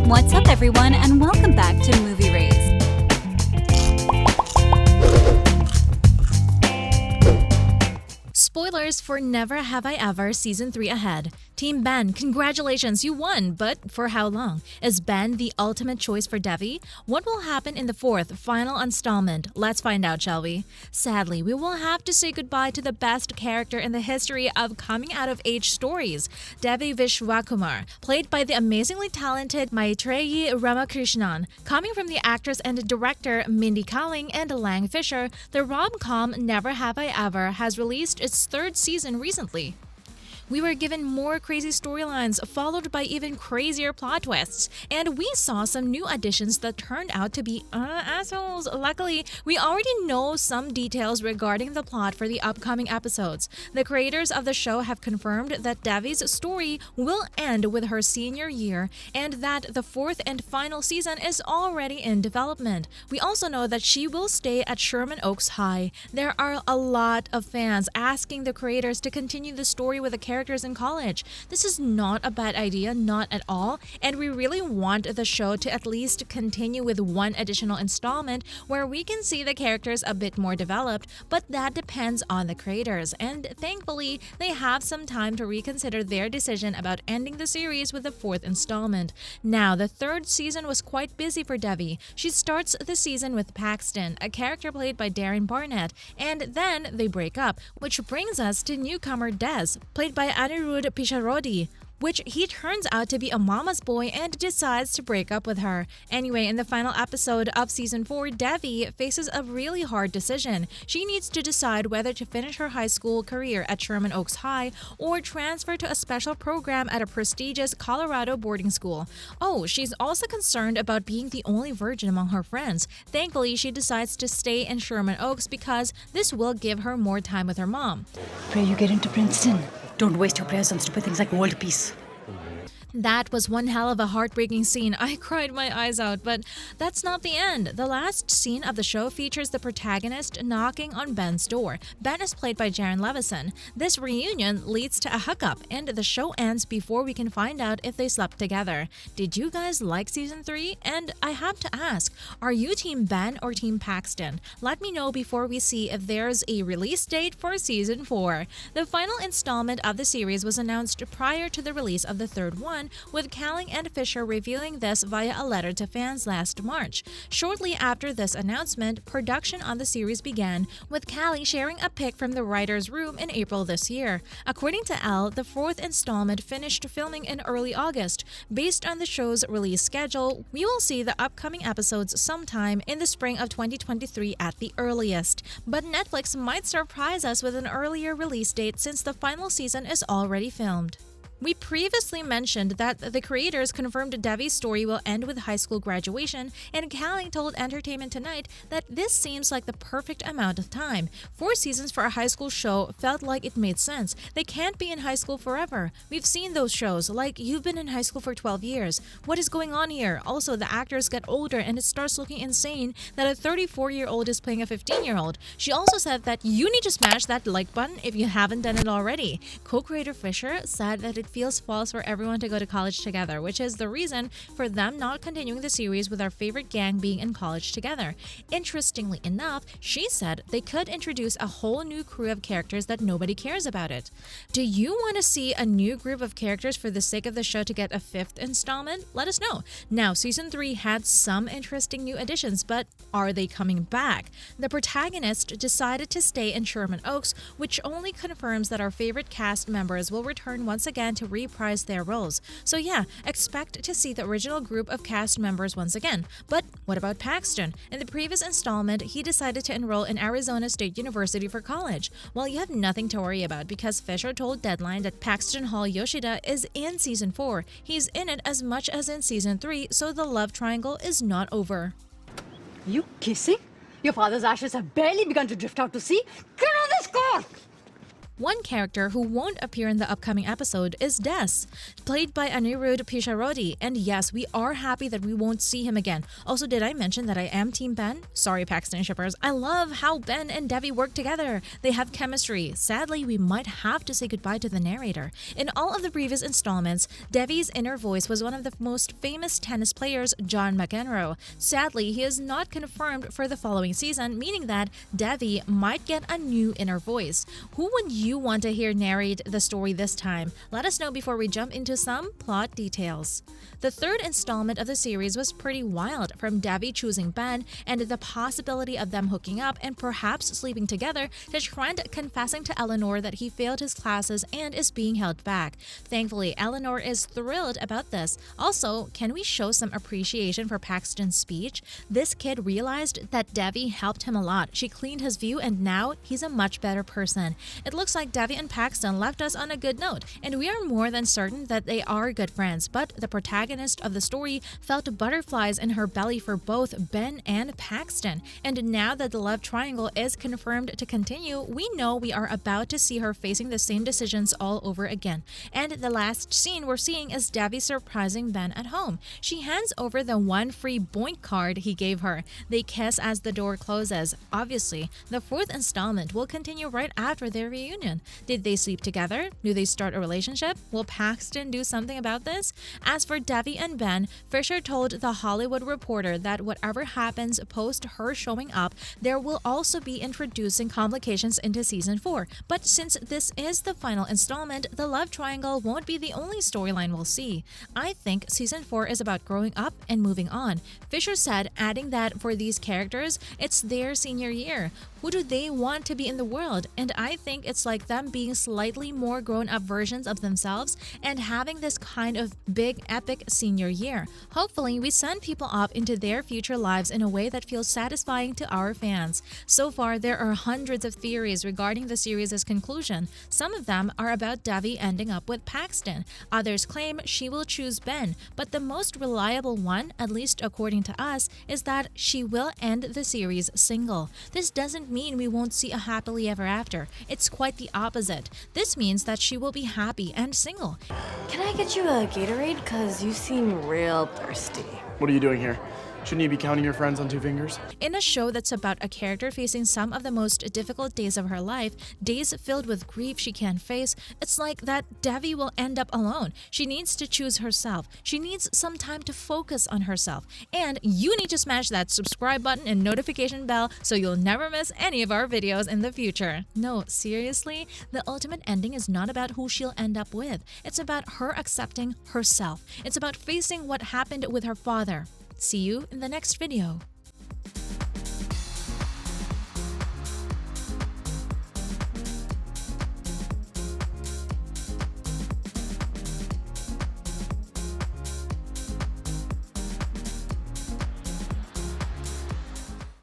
What's up, everyone, and welcome back to Movie Raised. Spoilers for Never Have I Ever Season 3 ahead. Team Ben, congratulations, you won, but for how long? Is Ben the ultimate choice for Devi? What will happen in the fourth, final installment? Let's find out, shall we? Sadly, we will have to say goodbye to the best character in the history of coming-out-of-age stories, Devi Vishwakumar, played by the amazingly talented Maitreyi Ramakrishnan. Coming from the actress and director Mindy Kaling and Lang Fisher, the rom-com Never Have I Ever has released its third season recently. We were given more crazy storylines, followed by even crazier plot twists, and we saw some new additions that turned out to be assholes. Luckily, we already know some details regarding the plot for the upcoming episodes. The creators of the show have confirmed that Devi's story will end with her senior year, and that the fourth and final season is already in development. We also know that she will stay at Sherman Oaks High. There are a lot of fans asking the creators to continue the story with the characters in college. This is not a bad idea, not at all, and we really want the show to at least continue with one additional installment where we can see the characters a bit more developed, but that depends on the creators, and thankfully, they have some time to reconsider their decision about ending the series with the fourth installment. Now, the third season was quite busy for Devi. She starts the season with Paxton, a character played by Darren Barnet, and then they break up, which brings us to newcomer Des, played by Anirudh Pisharodi, which he turns out to be a mama's boy and decides to break up with her. Anyway, in the final episode of Season 4, Devi faces a really hard decision. She needs to decide whether to finish her high school career at Sherman Oaks High or transfer to a special program at a prestigious Colorado boarding school. Oh, she's also concerned about being the only virgin among her friends. Thankfully, she decides to stay in Sherman Oaks because this will give her more time with her mom. Pray you get into Princeton. Don't waste your prayers on stupid things like world peace. That was one hell of a heartbreaking scene. I cried my eyes out, but that's not the end. The last scene of the show features the protagonist knocking on Ben's door. Ben is played by Jaron Levison. This reunion leads to a hookup, and the show ends before we can find out if they slept together. Did you guys like Season 3? And I have to ask, are you Team Ben or Team Paxton? Let me know before we see if there's a release date for Season 4. The final installment of the series was announced prior to the release of the third one, with Kaling and Fisher revealing this via a letter to fans last March. Shortly after this announcement, production on the series began, with Kaling sharing a pic from the writer's room in April this year. According to Elle, the fourth installment finished filming in early August. Based on the show's release schedule, we will see the upcoming episodes sometime in the spring of 2023 at the earliest. But Netflix might surprise us with an earlier release date since the final season is already filmed. We previously mentioned that the creators confirmed Devi's story will end with high school graduation, and Kaling told Entertainment Tonight that this seems like the perfect amount of time. 4 seasons for a high school show felt like it made sense. They can't be in high school forever. We've seen those shows, like You've Been in High School for 12 years. What is going on here? Also, the actors get older and it starts looking insane that a 34-year-old is playing a 15-year-old. She also said that you need to smash that like button if you haven't done it already. Co-creator Fisher said that it feels false for everyone to go to college together, which is the reason for them not continuing the series with our favorite gang being in college together. Interestingly enough, she said they could introduce a whole new crew of characters that nobody cares about it. Do you want to see a new group of characters for the sake of the show to get a 5th installment? Let us know. Now, Season 3 had some interesting new additions, but are they coming back? The protagonist decided to stay in Sherman Oaks, which only confirms that our favorite cast members will return once again to reprise their roles. So yeah, expect to see the original group of cast members once again. But what about Paxton? In the previous installment, he decided to enroll in Arizona State University for college. Well, you have nothing to worry about because Fisher told Deadline that Paxton Hall Yoshida is in Season 4. He's in it as much as in Season 3, so the love triangle is not over. You kissing? Your father's ashes have barely begun to drift out to sea. Get on this car! One character who won't appear in the upcoming episode is Des, played by Anirudh Pisharodi, and yes, we are happy that we won't see him again. Also, did I mention that I am Team Ben? Sorry, Paxton shippers. I love how Ben and Devi work together. They have chemistry. Sadly, we might have to say goodbye to the narrator. In all of the previous installments, Devi's inner voice was one of the most famous tennis players, John McEnroe. Sadly, he is not confirmed for the following season, meaning that Devi might get a new inner voice. Who would you want to hear narrate the story this time? Let us know before we jump into some plot details. The third installment of the series was pretty wild, from Devi choosing Ben and the possibility of them hooking up and perhaps sleeping together, to Trent confessing to Eleanor that he failed his classes and is being held back. Thankfully, Eleanor is thrilled about this. Also, can we show some appreciation for Paxton's speech? This kid realized that Devi helped him a lot. She cleaned his view and now he's a much better person. It looks like Devi and Paxton left us on a good note, and we are more than certain that they are good friends, but the protagonist of the story felt butterflies in her belly for both Ben and Paxton. And now that the love triangle is confirmed to continue, we know we are about to see her facing the same decisions all over again. And the last scene we're seeing is Devi surprising Ben at home. She hands over the one free Boink card he gave her. They kiss as the door closes. Obviously, the fourth installment will continue right after their reunion. Did they sleep together? Do they start a relationship? Will Paxton do something about this? As for Devi and Ben, Fisher told The Hollywood Reporter that whatever happens post her showing up, there will also be introducing complications into season 4. But since this is the final installment, the love triangle won't be the only storyline we'll see. I think season 4 is about growing up and moving on. Fisher said, adding that for these characters, it's their senior year. Who do they want to be in the world? And I think it's like them being slightly more grown-up versions of themselves and having this kind of big epic senior year. Hopefully, we send people off into their future lives in a way that feels satisfying to our fans. So far, there are hundreds of theories regarding the series' conclusion. Some of them are about Devi ending up with Paxton. Others claim she will choose Ben, but the most reliable one, at least according to us, is that she will end the series single. This doesn't mean we won't see a happily ever after. It's quite the opposite. This means that she will be happy and single. Can I get you a Gatorade? Cause you seem real thirsty. What are you doing here? Shouldn't you be counting your friends on 2 fingers? In a show that's about a character facing some of the most difficult days of her life, days filled with grief she can't face, it's like that Devi will end up alone. She needs to choose herself. She needs some time to focus on herself. And you need to smash that subscribe button and notification bell so you'll never miss any of our videos in the future. No, seriously, the ultimate ending is not about who she'll end up with. It's about her accepting herself. It's about facing what happened with her father. See you in the next video.